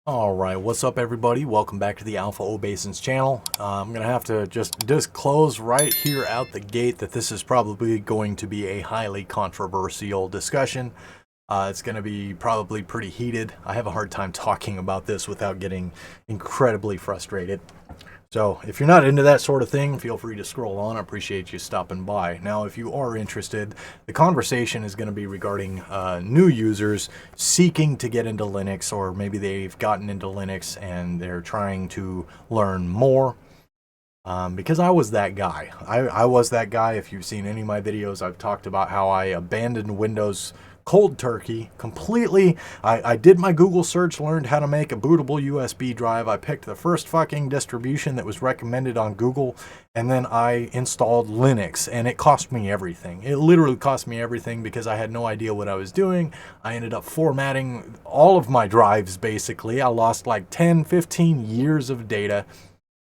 All right, what's up, everybody? Welcome back to the Alpha Obeisance channel. I'm gonna have to just disclose right here out the gate that this is probably going to be a highly controversial discussion. It's gonna be probably pretty heated. I have a hard time talking about this without getting incredibly frustrated. So if you're not into that sort of thing, feel free to scroll on. I appreciate you stopping by. Now, if you are interested, the conversation is going to be regarding new users seeking to get into Linux, or maybe they've gotten into Linux and they're trying to learn more. Because I was that guy. I was that guy. If you've seen any of my videos, I've talked about how I abandoned Windows cold turkey completely. I did my Google search, learned how to make a bootable USB drive. I picked the first fucking distribution that was recommended on Google, and then I installed Linux, and it cost me everything. It literally cost me everything because I had no idea what I was doing. I ended up formatting all of my drives, basically. I lost like 10, 15 years of data.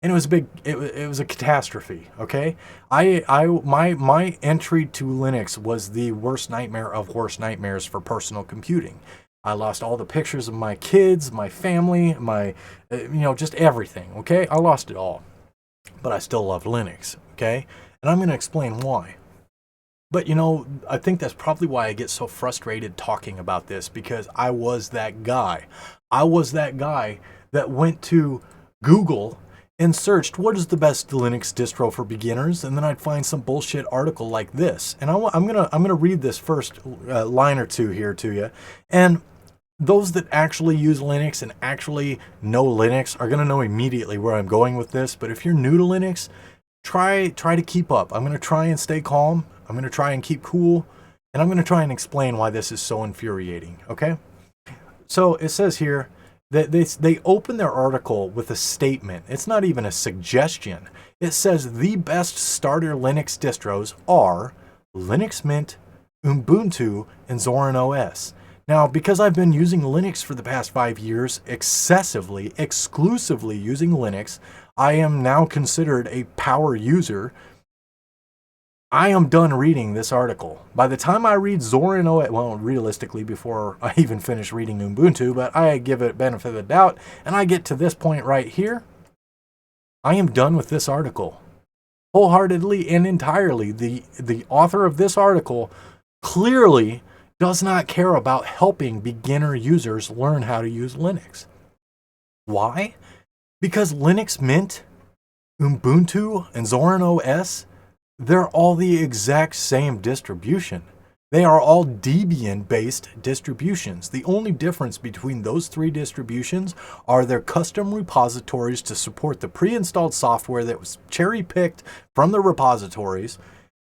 And it was a big, it was a catastrophe, okay? My entry to Linux was the worst nightmare of worst nightmares for personal computing. I lost all the pictures of my kids, my family, just everything, okay? I lost it all. But I still love Linux, okay? And I'm going to explain why. But, I think that's probably why I get so frustrated talking about this, because I was that guy. I was that guy that went to Google and searched what is the best Linux distro for beginners, and then I'd find some bullshit article like this. And I'm gonna read this first line or two here to you. And those that actually use Linux and actually know Linux are gonna know immediately where I'm going with this. But if you're new to Linux, try to keep up. I'm gonna try and stay calm. I'm gonna try and keep cool, and I'm gonna try and explain why this is so infuriating. Okay? So it says here, they open their article with a statement. It's not even a suggestion. It says the best starter Linux distros are Linux Mint, Ubuntu, and Zorin OS. Now, because I've been using Linux for the past 5 years, exclusively using Linux, I am now considered a power user. I am done reading this article. By the time I read Zorin OS, well, realistically, before I even finish reading Ubuntu, but I give it benefit of the doubt, and I get to this point right here, I am done with this article. Wholeheartedly and entirely. The author of this article clearly does not care about helping beginner users learn how to use Linux. Why? Because Linux Mint, Ubuntu, and Zorin OS, they're all the exact same distribution. They are all Debian-based distributions. The only difference between those three distributions are their custom repositories to support the pre-installed software that was cherry-picked from the repositories,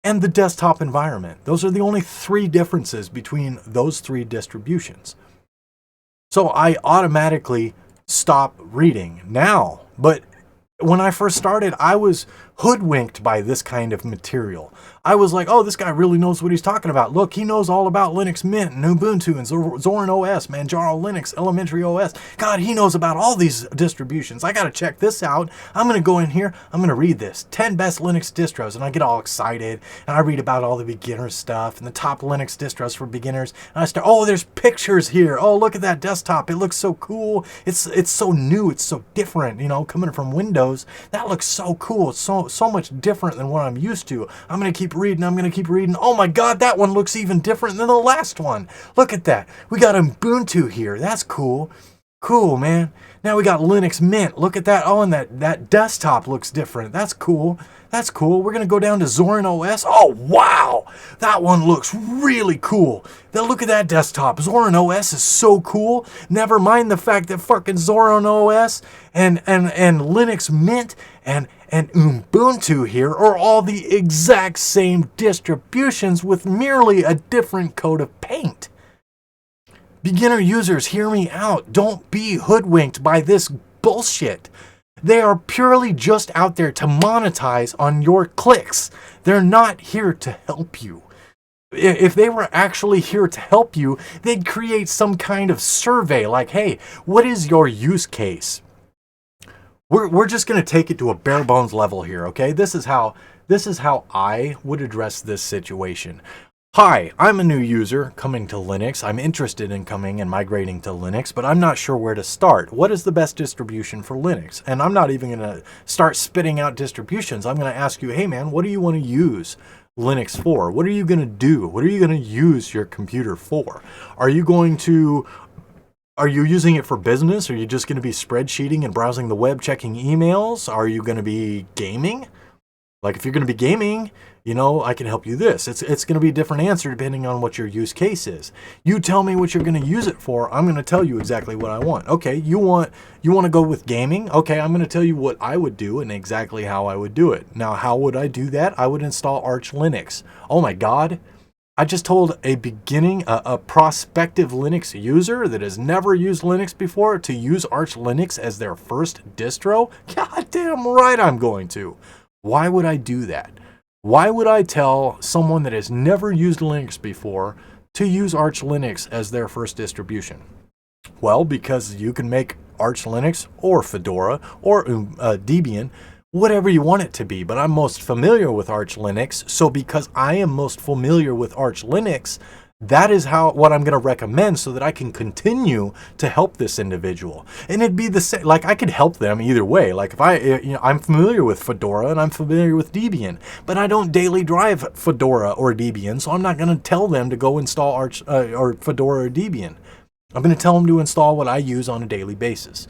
and the desktop environment. Those are the only three differences between those three distributions. So I automatically stop reading now. But when I first started, I was hoodwinked by this kind of material. I was like, oh, this guy really knows what he's talking about. Look, he knows all about Linux Mint and Ubuntu and Zorin OS, Manjaro Linux, Elementary OS. God, he knows about all these distributions. I got to check this out. I'm going to go in here. I'm going to read this. 10 best Linux distros. And I get all excited. And I read about all the beginner stuff and the top Linux distros for beginners. And I start, oh, there's pictures here. Oh, look at that desktop. It looks so cool. It's so new. It's so different, coming from Windows. That looks so cool. It's so much different than what I'm used to. I'm going to keep reading. Oh my God, that one looks even different than the last one. Look at that. We got Ubuntu here. That's cool. Cool, man. Now we got Linux Mint. Look at that. Oh, and that desktop looks different. That's cool. That's cool. We're going to go down to Zorin OS. Oh, wow. That one looks really cool. Now look at that desktop. Zorin OS is so cool. Never mind the fact that fucking Zorin OS and Linux Mint and Ubuntu here are all the exact same distributions with merely a different coat of paint. Beginner users, hear me out. Don't be hoodwinked by this bullshit. They are purely just out there to monetize on your clicks. They're not here to help you. If they were actually here to help you, they'd create some kind of survey like, hey, what is your use case? We're just going to take it to a bare bones level here, okay? This is how I would address this situation. Hi, I'm a new user coming to Linux. I'm interested in coming and migrating to Linux, but I'm not sure where to start. What is the best distribution for Linux? And I'm not even going to start spitting out distributions. I'm going to ask you, hey man, what do you want to use Linux for? What are you going to do? What are you going to use your computer for? Are you using it for business? Are you just going to be spreadsheeting and browsing the web, checking emails? Are you going to be gaming? Like if you're going to be gaming, I can help you this. It's going to be a different answer depending on what your use case is. You tell me what you're going to use it for. I'm going to tell you exactly what I want. Okay, you want to go with gaming? Okay, I'm going to tell you what I would do and exactly how I would do it. Now, how would I do that? I would install Arch Linux. Oh my God. I just told a prospective Linux user that has never used Linux before to use Arch Linux as their first distro? God damn right I'm going to. Why would I do that? Why would I tell someone that has never used Linux before to use Arch Linux as their first distribution? Well, because you can make Arch Linux or Fedora or Debian whatever you want it to be, but I'm most familiar with Arch Linux, so because I am most familiar with Arch Linux, that is what I'm going to recommend so that I can continue to help this individual. And it'd be the same, like I could help them either way. Like if I'm familiar with Fedora and I'm familiar with Debian, but I don't daily drive Fedora or Debian, so I'm not going to tell them to go install Arch or Fedora or Debian. I'm going to tell them to install what I use on a daily basis.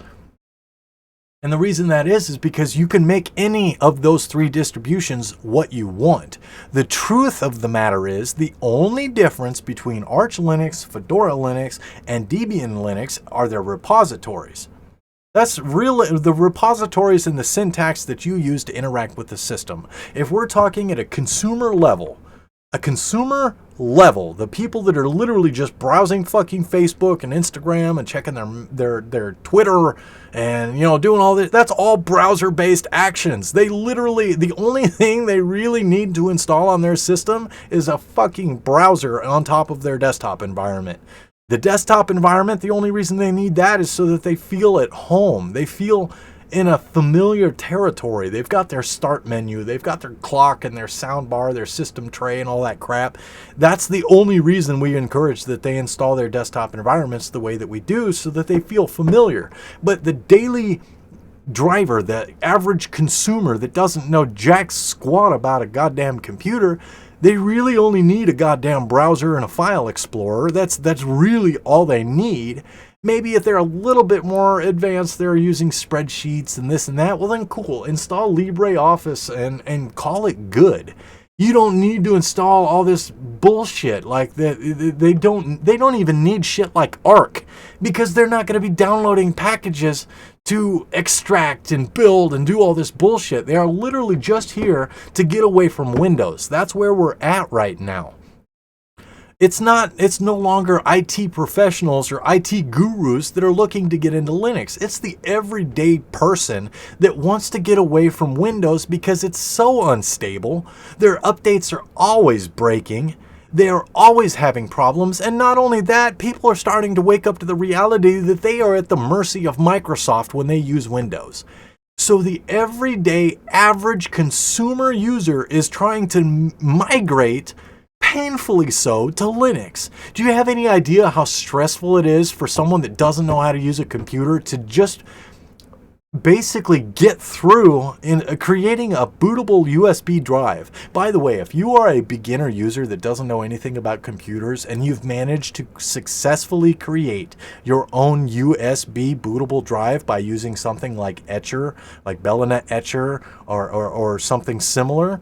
And the reason that is because you can make any of those three distributions what you want. The truth of the matter is the only difference between Arch Linux, Fedora Linux, and Debian Linux are their repositories. That's really the repositories and the syntax that you use to interact with the system. If we're talking at a consumer level, the people that are literally just browsing fucking Facebook and Instagram and checking their Twitter and doing all this, that's all browser-based actions. The only thing they really need to install on their system is a fucking browser on top of their desktop environment. The desktop environment, the only reason they need that is so that they feel at home. They feel in a familiar territory. They've got their start menu, they've got their clock and their sound bar, their system tray and all that crap. That's the only reason we encourage that they install their desktop environments the way that we do, so that they feel familiar. But the daily driver, the average consumer that doesn't know jack squat about a goddamn computer, they really only need a goddamn browser and a file explorer. That's really all they need. Maybe if they're a little bit more advanced, they're using spreadsheets and this and that, well then cool, install LibreOffice and call it good. You don't need to install all this bullshit like that. They don't even need shit like Arc, because they're not going to be downloading packages to extract and build and do all this bullshit. They are literally just here to get away from Windows. That's where we're at right now. It's no longer IT professionals or IT gurus that are looking to get into Linux. It's the everyday person that wants to get away from Windows because it's so unstable. Their updates are always breaking. They are always having problems. And not only that, people are starting to wake up to the reality that they are at the mercy of Microsoft when they use Windows. So the everyday average consumer user is trying to migrate, painfully so, to Linux. Do you have any idea how stressful it is for someone that doesn't know how to use a computer to just basically get through in creating a bootable USB drive? By the way, if you are a beginner user that doesn't know anything about computers and you've managed to successfully create your own USB bootable drive by using something like Etcher, like Bellonet Etcher or something similar,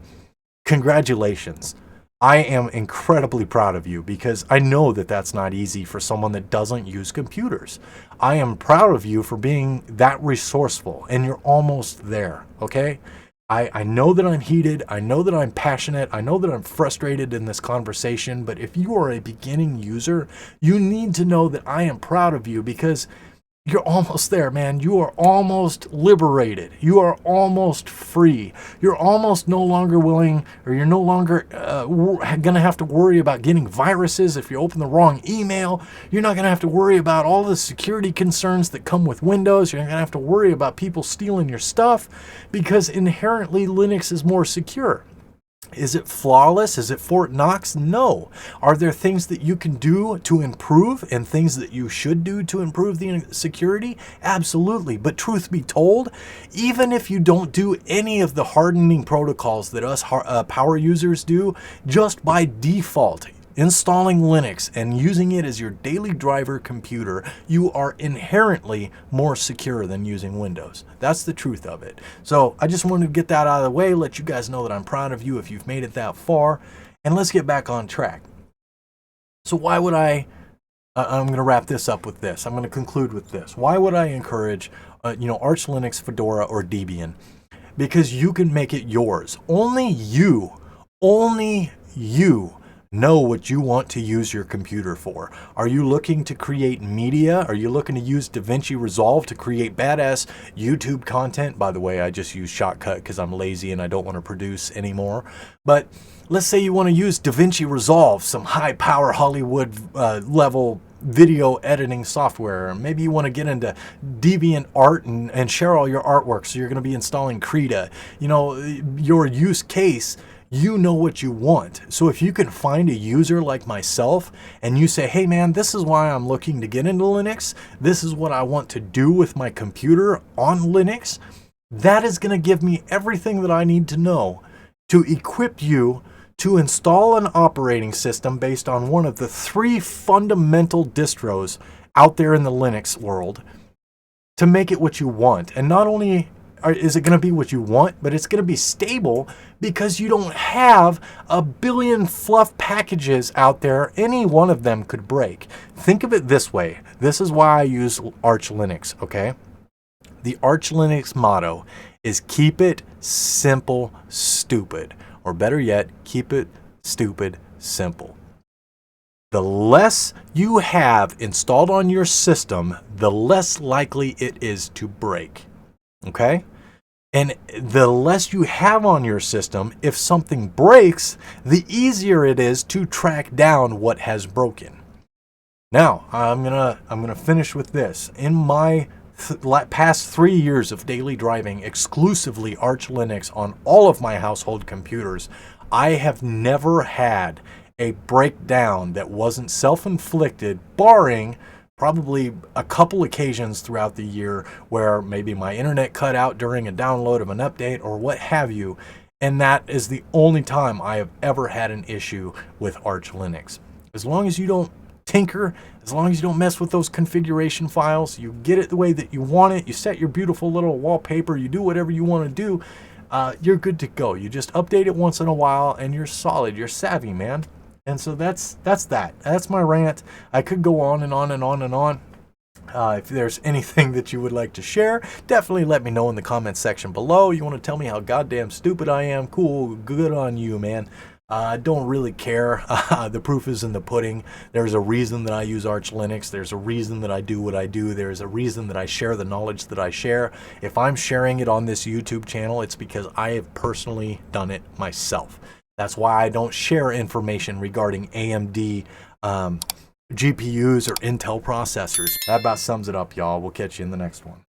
congratulations. I am incredibly proud of you, because I know that that's not easy for someone that doesn't use computers. I am proud of you for being that resourceful, and you're almost there, okay? I know that I'm heated, I know that I'm passionate, I know that I'm frustrated in this conversation, but if you are a beginning user, you need to know that I am proud of you, because you're almost there, man. You are almost liberated. You are almost free. You're almost no longer willing, or you're no longer going to have to worry about getting viruses if you open the wrong email. You're not going to have to worry about all the security concerns that come with Windows. You're not going to have to worry about people stealing your stuff, because inherently Linux is more secure. Is it flawless? Is it Fort Knox? No. Are there things that you can do to improve and things that you should do to improve the security? Absolutely. But truth be told, even if you don't do any of the hardening protocols that us power users do, just by default, installing Linux and using it as your daily driver computer, you are inherently more secure than using Windows. That's the truth of it. So I just wanted to get that out of the way, let you guys know that I'm proud of you if you've made it that far, and let's get back on track. So why would I'm going to wrap this up with this. I'm going to conclude with this. Why would I encourage, Arch Linux, Fedora, or Debian? Because you can make it yours. Only you know what you want to use your computer for. Are you looking to create media? Are you looking to use DaVinci Resolve to create badass YouTube content? By the way, I just use Shotcut because I'm lazy and I don't want to produce anymore. But let's say you want to use DaVinci Resolve, some high power Hollywood level video editing software. Maybe you want to get into DeviantArt and share all your artwork, so you're going to be installing Krita. Your use case, you know what you want. So if you can find a user like myself and you say, hey man, this is why I'm looking to get into Linux, this is what I want to do with my computer on Linux, that is going to give me everything that I need to know to equip you to install an operating system based on one of the 3 fundamental distros out there in the Linux world to make it what you want. And not only is it going to be what you want, but it's going to be stable because you don't have a billion fluff packages out there. Any one of them could break. Think of it this way. This is why I use Arch Linux, okay? The Arch Linux motto is keep it simple, stupid. Or better yet, keep it stupid, simple. The less you have installed on your system, the less likely it is to break. Okay? And the less you have on your system, if something breaks, the easier it is to track down what has broken. Now, I'm gonna finish with this. In my past 3 years of daily driving exclusively Arch Linux on all of my household computers, I have never had a breakdown that wasn't self-inflicted, barring probably a couple occasions throughout the year where maybe my internet cut out during a download of an update or what have you, and that is the only time I have ever had an issue with Arch Linux. As long as you don't tinker, as long as you don't mess with those configuration files, you get it the way that you want it, you set your beautiful little wallpaper, you do whatever you want to do, you're good to go. You just update it once in a while and you're solid, you're savvy, man. And so that's that. That's my rant. I could go on and on and on and on. If there's anything that you would like to share, definitely let me know in the comments section below. You want to tell me how goddamn stupid I am? Cool, good on you, man. I don't really care. The proof is in the pudding. There's a reason that I use Arch Linux. There's a reason that I do what I do. There's a reason that I share the knowledge that I share. If I'm sharing it on this YouTube channel, it's because I have personally done it myself. That's why I don't share information regarding AMD GPUs or Intel processors. That about sums it up, y'all. We'll catch you in the next one.